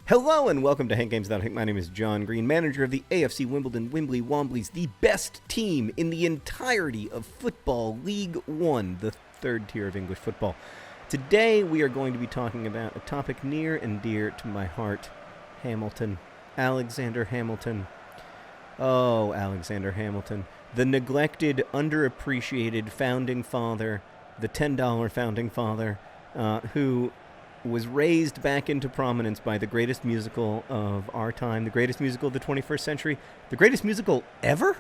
Hello and welcome to hankgames. My name is John Green, manager of the AFC Wimbledon Wimbly Womblys, the best team in the entirety of Football League One, the third tier of English football. Today we are going to be talking about a topic near and dear to my heart, Hamilton. Alexander Hamilton. Oh, Alexander Hamilton. The neglected, underappreciated founding father, the $10 founding father, who was raised back into prominence by the greatest musical of our time, the greatest musical of the 21st century, the greatest musical ever?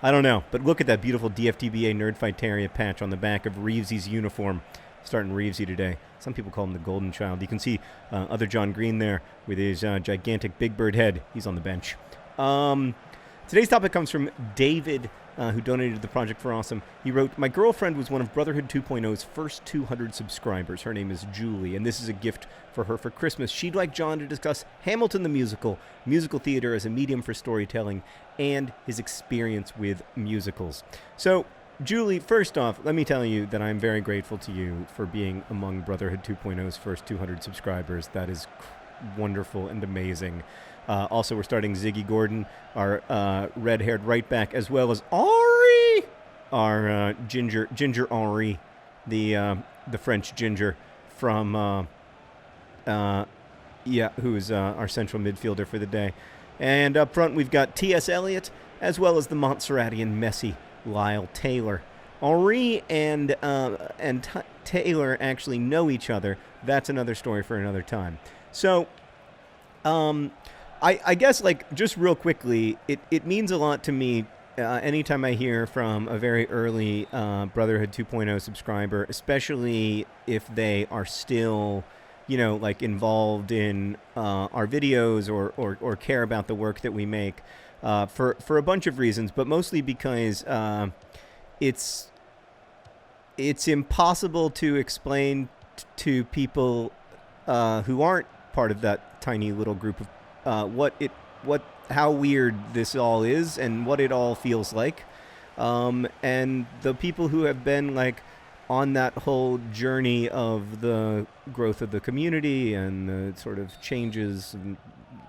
I don't know, but look at that beautiful DFTBA Nerdfighteria patch on the back of Reevesy's uniform. Starting Reevesy today. Some people call him the Golden Child. You can see other John Green there with his gigantic Big Bird head. He's on the bench. Today's topic comes from David, who donated to the Project for Awesome. He wrote, "My girlfriend was one of Brotherhood 2.0's first 200 subscribers. Her name is Julie, and this is a gift for her for Christmas. She'd like John to discuss Hamilton the musical theater as a medium for storytelling, and his experience with musicals." So, Julie, first off, let me tell you that I'm very grateful to you for being among Brotherhood 2.0's first 200 subscribers. That is wonderful and amazing. Also, we're starting Ziggy Gordon, our red-haired right back, as well as Henri, our ginger Henri, the French ginger from who's our central midfielder for the day. And up front, we've got T.S. Eliot, as well as the Montserratian Messi, Lyle Taylor. Henri and Taylor actually know each other. That's another story for another time. So, I guess, like, just real quickly, it means a lot to me anytime I hear from a very early Brotherhood 2.0 subscriber, especially if they are still, like, involved in our videos or care about the work that we make. For a bunch of reasons, but mostly because it's impossible to explain to people who aren't part of that tiny little group of how weird this all is and what it all feels like, and the people who have been like on that whole journey of the growth of the community and the sort of changes and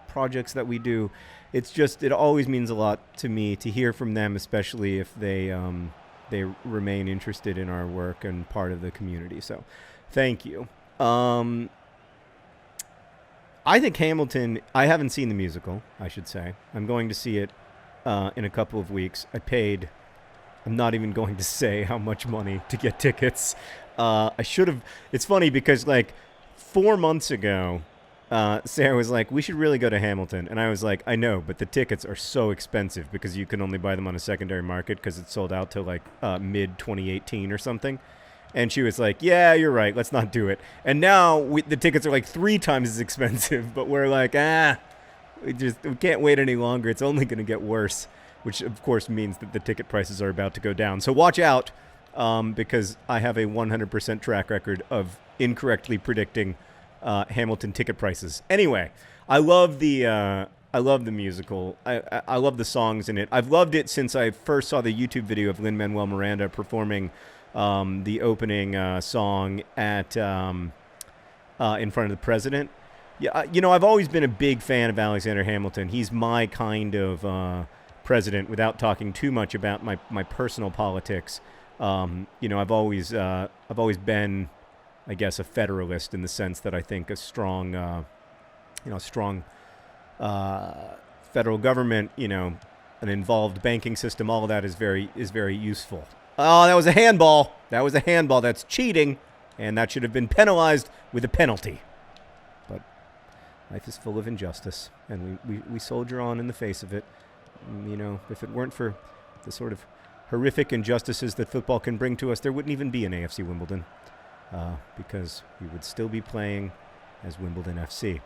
projects that we do. It always means a lot to me to hear from them, especially if they remain interested in our work and part of the community. So, thank you. I think Hamilton, I haven't seen the musical, I should say. I'm going to see it in a couple of weeks. I'm not even going to say how much money to get tickets. I should have. It's funny because, like, 4 months ago, Sarah was like, we should really go to Hamilton. And I was like, I know, but the tickets are so expensive because you can only buy them on a secondary market because it's sold out to like mid-2018 or something. And she was like, yeah, you're right. Let's not do it. And now the tickets are like 3 times as expensive. But we're like, we can't wait any longer. It's only going to get worse, which of course means that the ticket prices are about to go down. So watch out because I have a 100% track record of incorrectly predicting Hamilton ticket prices. Anyway, I love the musical. I love the songs in it. I've loved it since I first saw the YouTube video of Lin-Manuel Miranda performing the opening song at in front of the president. Yeah, I've always been a big fan of Alexander Hamilton. He's my kind of president. Without talking too much about my personal politics, I've always been, I guess, a federalist in the sense that I think a strong federal government, an involved banking system, all of that is very useful. Oh, that was a handball. That's cheating, and that should have been penalized with a penalty. But life is full of injustice, and we soldier on in the face of it. If it weren't for the sort of horrific injustices that football can bring to us, there wouldn't even be an AFC Wimbledon. Because we would still be playing as Wimbledon FC.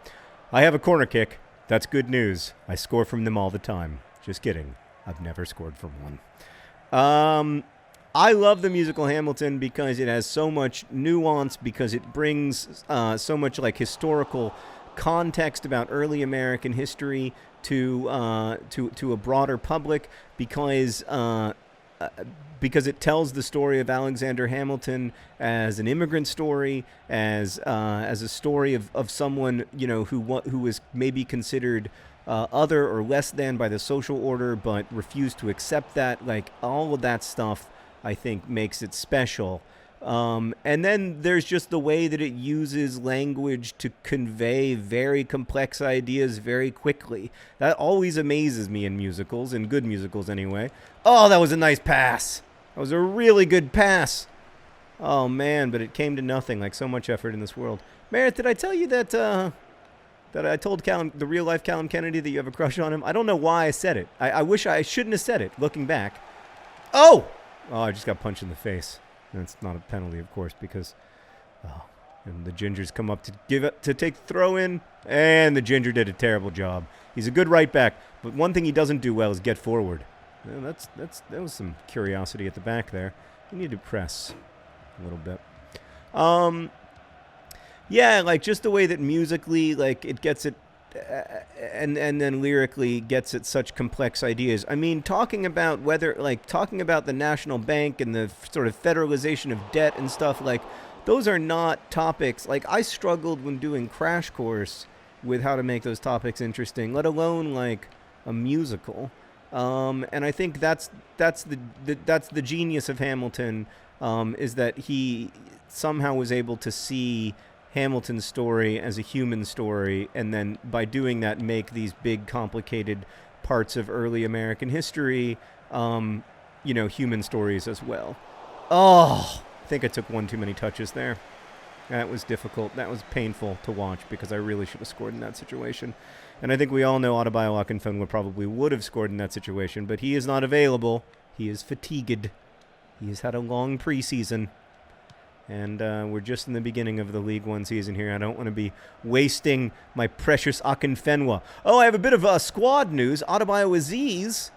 I have a corner kick. That's good news. I score from them all the time. Just kidding. I've never scored from one. I love the musical Hamilton because it has so much nuance, because it brings so much like historical context about early American history to a broader public, because because it tells the story of Alexander Hamilton as an immigrant story, as a story of someone, who was maybe considered other or less than by the social order, but refused to accept that. Like, all of that stuff, I think, makes it special. And then there's just the way that it uses language to convey very complex ideas very quickly. That always amazes me in musicals, in good musicals anyway. Oh, that was a nice pass. That was a really good pass. Oh, man, but it came to nothing, like so much effort in this world. Meredith, did I tell you that I told the real-life Callum Kennedy that you have a crush on him? I don't know why I said it. I wish I shouldn't have said it, looking back. Oh, I just got punched in the face. That's not a penalty, of course, because and the Gingers come up to take the throw in, and the Ginger did a terrible job. He's a good right back, but one thing he doesn't do well is get forward. Yeah, that was some curiosity at the back there. You need to press a little bit. Yeah, like just the way that musically, like it gets it, and then lyrically gets at such complex ideas. I mean, talking about the national bank and the sort of federalization of debt and stuff, like those are not topics. Like, I struggled when doing Crash Course with how to make those topics interesting, let alone like a musical. And I think that's the genius of Hamilton, is that he somehow was able to see Hamilton's story as a human story, and then by doing that make these big complicated parts of early American history human stories as well. I think I took one too many touches there. That was difficult. That was painful to watch because I really should have scored in that situation. And I think we all know Adebayo Akinfenwa probably would have scored in that situation, but he is not available. He is fatigued. He has had a long preseason. And we're just in the beginning of the League One season here. I don't want to be wasting my precious Akinfenwa. Oh, I have a bit of squad news. Adebayo Aziz,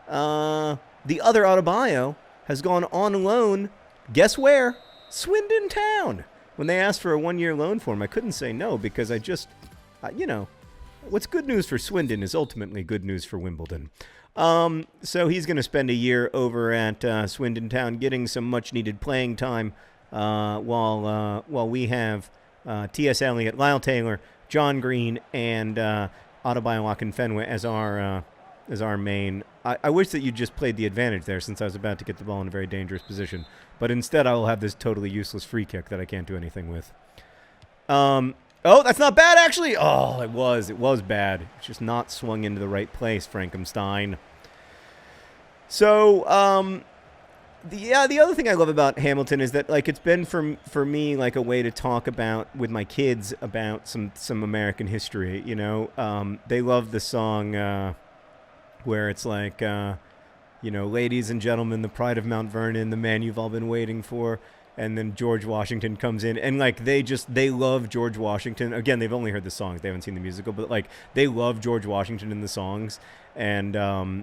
the other Adebayo, has gone on loan. Guess where? Swindon Town. When they asked for a one-year loan for him, I couldn't say no because I just, what's good news for Swindon is ultimately good news for Wimbledon. So he's going to spend a year over at Swindon Town getting some much-needed playing time while we have T.S. Eliot, Lyle Taylor, John Green, and Adebayo Akinfenwa as our main. I wish that you just played the advantage there since I was about to get the ball in a very dangerous position. But instead, I will have this totally useless free kick that I can't do anything with. Oh, that's not bad, actually. Oh, it was bad. It's just not swung into the right place, Frankenstein. So, the other thing I love about Hamilton is that, like, it's been for me like a way to talk about with my kids about some American history. They love the song where it's like, ladies and gentlemen, the pride of Mount Vernon, the man you've all been waiting for. And then George Washington comes in, and like they love George Washington. Again, they've only heard the songs; they haven't seen the musical, but like they love George Washington in the songs, and I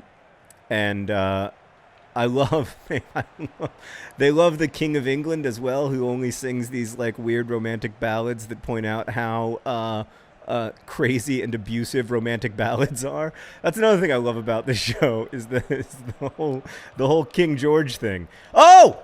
love they love the King of England as well, who only sings these like weird romantic ballads that point out how crazy and abusive romantic ballads are. That's another thing I love about this show is the whole King George thing. Oh,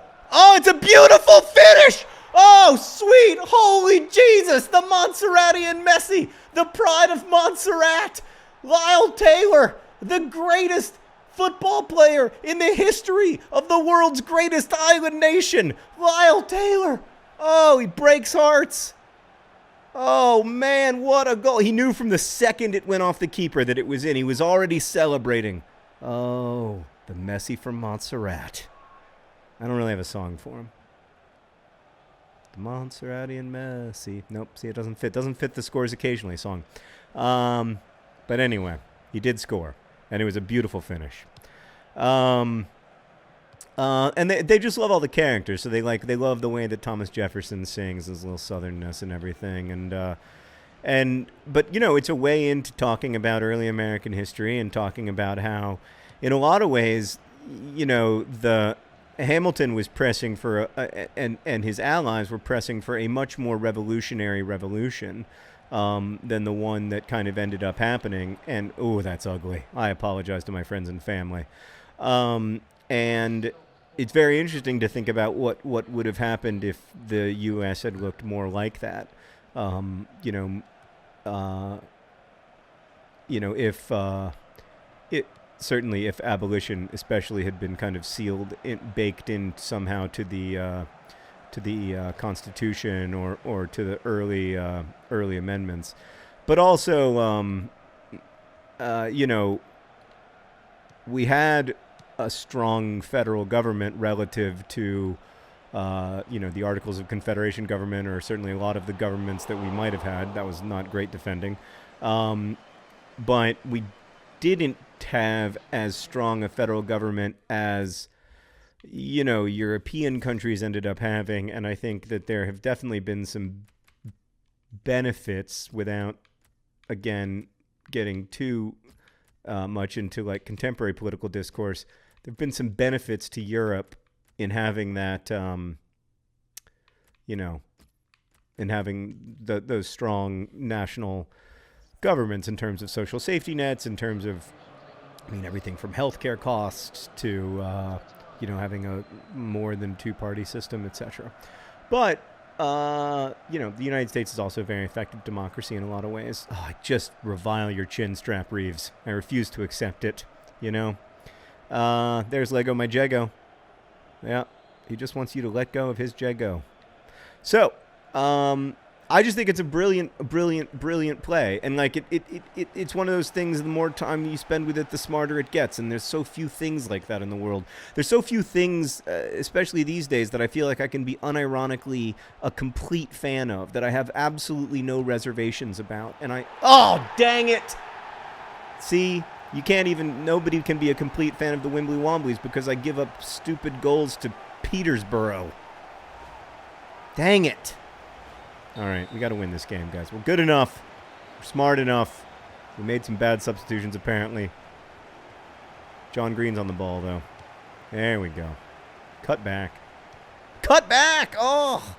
it's a beautiful finish! Oh, sweet, holy Jesus! The Montserratian Messi, the pride of Montserrat, Lyle Taylor, the greatest football player in the history of the world's greatest island nation, Lyle Taylor. Oh, he breaks hearts. Oh, man, what a goal. He knew from the second it went off the keeper that it was in. He was already celebrating. Oh, the Messi from Montserrat. I don't really have a song for him. The Montserratian Messi. Nope, see, it doesn't fit. Doesn't fit the scores occasionally song. But anyway, he did score, and it was a beautiful finish. And they just love all the characters, so they love the way that Thomas Jefferson sings, his little southernness and everything, but it's a way into talking about early American history and talking about how, in a lot of ways, the Hamilton was pressing for and his allies were pressing for a much more revolutionary revolution than the one that kind of ended up happening. And that's ugly. I apologize to my friends and family. And it's very interesting to think about what would have happened if the U.S. had looked more like that. You know, if it certainly if abolition, especially, had been kind of baked in somehow to the Constitution or to the early amendments, but also, we had a strong federal government relative to, the Articles of Confederation government, or certainly a lot of the governments that we might have had. That was not great defending. But we didn't have as strong a federal government as, European countries ended up having. And I think that there have definitely been some benefits, without, again, getting too much into like contemporary political discourse. There have been some benefits to Europe in having that, in having those strong national governments in terms of social safety nets, in terms of, everything from healthcare costs to, having a more than two-party system, etc. But, the United States is also a very effective democracy in a lot of ways. Oh, I just revile your chin strap, Reeves. I refuse to accept it, There's Lego my Jego. Yeah, he just wants you to let go of his Jego. So, I just think it's a brilliant play. And like it's one of those things, the more time you spend with it, the smarter it gets. And there's so few things like that in the world. There's so few things, especially these days, that I feel like I can be unironically a complete fan of, that I have absolutely no reservations about. And oh, dang it! See, nobody can be a complete fan of the Wimbly Womblys because I give up stupid goals to Peterborough. Dang it. All right, we got to win this game, guys. We're good enough. We're smart enough. We made some bad substitutions, apparently. John Green's on the ball, though. There we go. Cut back. Cut back! Oh!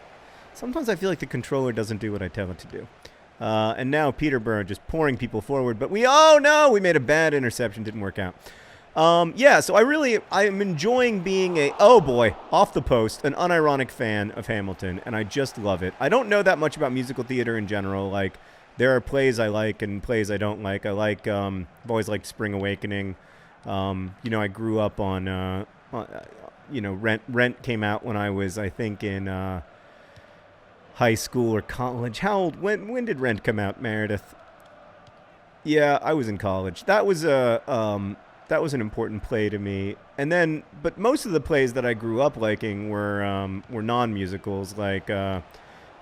Sometimes I feel like the controller doesn't do what I tell it to do. And now Peterborough just pouring people forward. But we made a bad interception. Didn't work out. So I am enjoying being off the post, an unironic fan of Hamilton, and I just love it. I don't know that much about musical theater in general. Like, there are plays I like and plays I don't like. I've always liked Spring Awakening. I grew up on, Rent came out when I was, I think, in high school or college. How old? When did Rent come out, Meredith? Yeah, I was in college. That was an important play to me. And then, but most of the plays that I grew up liking were non-musicals, like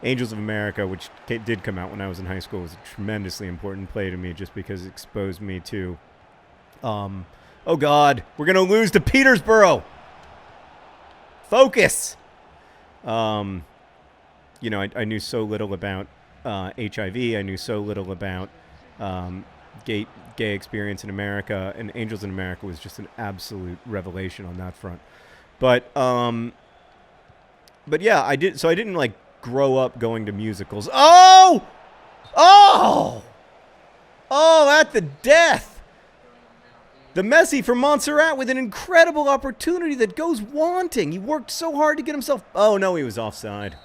Angels of America, which did come out when I was in high school. Was a tremendously important play to me just because it exposed me to, oh God, we're going to lose to Peterborough. Focus. I knew so little about HIV. I knew so little about gay experience in America, and Angels in America was just an absolute revelation on that front. But yeah, I didn't like grow up going to musicals. Oh, at the death. The Messi from Montserrat with an incredible opportunity that goes wanting. He worked so hard to get himself. Oh no, he was offside.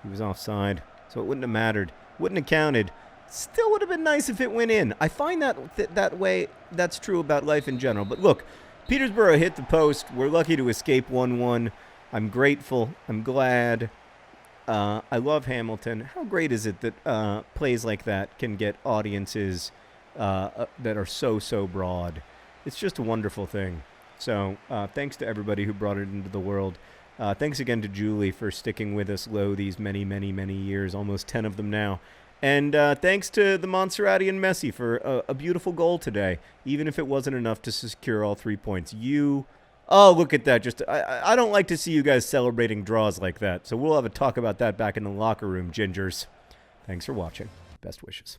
So it wouldn't have mattered. Wouldn't have counted. Still would have been nice if it went in. I find that way, that's true about life in general. But look, Peterborough hit the post. We're lucky to escape 1-1. I'm grateful. I'm glad. I love Hamilton. How great is it that plays like that can get audiences that are so broad? It's just a wonderful thing. So thanks to everybody who brought it into the world. Thanks again to Julie for sticking with us low these many years, almost 10 of them now. And thanks to the Montserratian Messi for a beautiful goal today, even if it wasn't enough to secure all 3 points. Look at that. I don't like to see you guys celebrating draws like that. So we'll have a talk about that back in the locker room, Gingers. Thanks for watching. Best wishes.